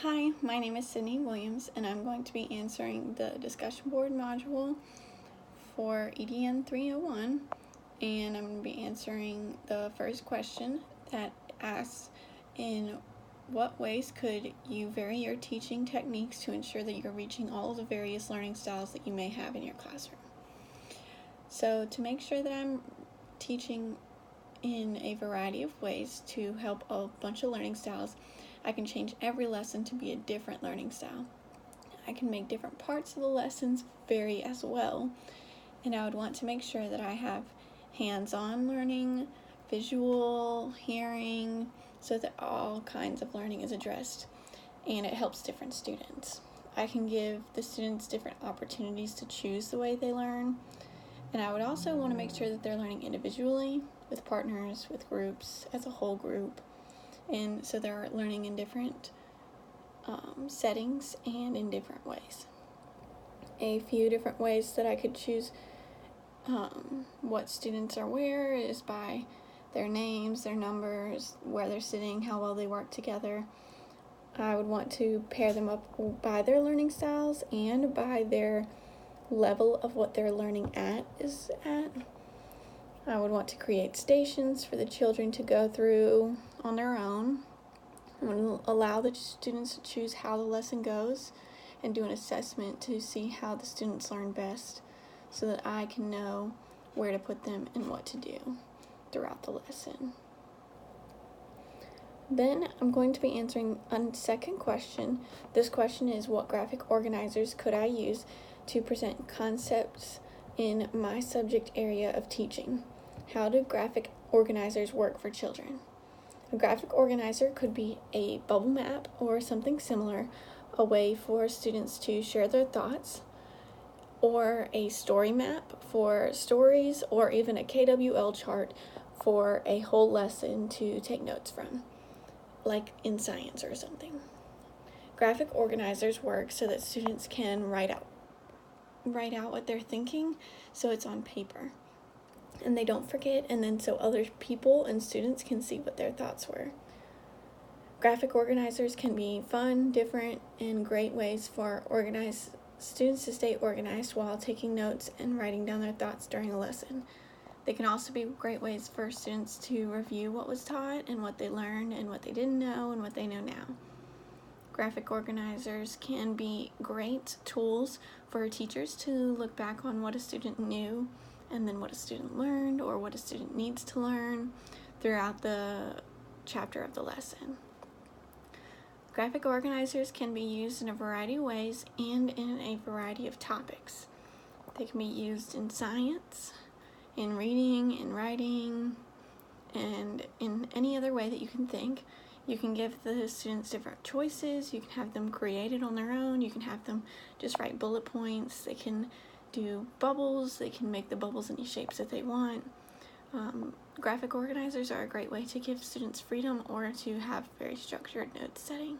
Hi, my name is Sydney Williams, and I'm going to be answering the discussion board module for EDN 301, and I'm going to be answering the first question that asks, in what ways could you vary your teaching techniques to ensure that you're reaching all of the various learning styles that you may have in your classroom? So to make sure that I'm teaching in a variety of ways to help a bunch of learning styles, I can change every lesson to be a different learning style. I can make different parts of the lessons vary as well, and I would want to make sure that I have hands-on learning, visual, hearing, so that all kinds of learning is addressed, and it helps different students. I can give the students different opportunities to choose the way they learn, and I would also want to make sure that they're learning individually, with partners, with groups, as a whole group, and so they're learning in different settings and in different ways. A few different ways that I could choose what students are where is by their names, their numbers, where they're sitting, how well they work together. I would want to pair them up by their learning styles and by their level of what they're learning is at. I would want to create stations for the children to go through on their own. I would allow the students to choose how the lesson goes and do an assessment to see how the students learn best, so that I can know where to put them and what to do throughout the lesson. Then I'm going to be answering a second question. This question is, what graphic organizers could I use to present concepts in my subject area of teaching? How do graphic organizers work for children? A graphic organizer could be a bubble map or something similar, a way for students to share their thoughts, or a story map for stories, or even a KWL chart for a whole lesson to take notes from, like in science or something. Graphic organizers work so that students can write out what they're thinking, so it's on paper, and they don't forget, and then so other people and students can see what their thoughts were. Graphic organizers can be fun, different, and great ways for students to stay organized while taking notes and writing down their thoughts during a lesson. They can also be great ways for students to review what was taught and what they learned and what they didn't know and what they know now. Graphic organizers can be great tools for teachers to look back on what a student knew and then what a student learned or what a student needs to learn throughout the chapter of the lesson. Graphic organizers can be used in a variety of ways and in a variety of topics. They can be used in science, in reading, in writing, and in any other way that you can think. You can give the students different choices. You can have them create it on their own. You can have them just write bullet points. They can do bubbles. They can make the bubbles any shapes that they want. Graphic organizers are a great way to give students freedom or to have very structured note setting.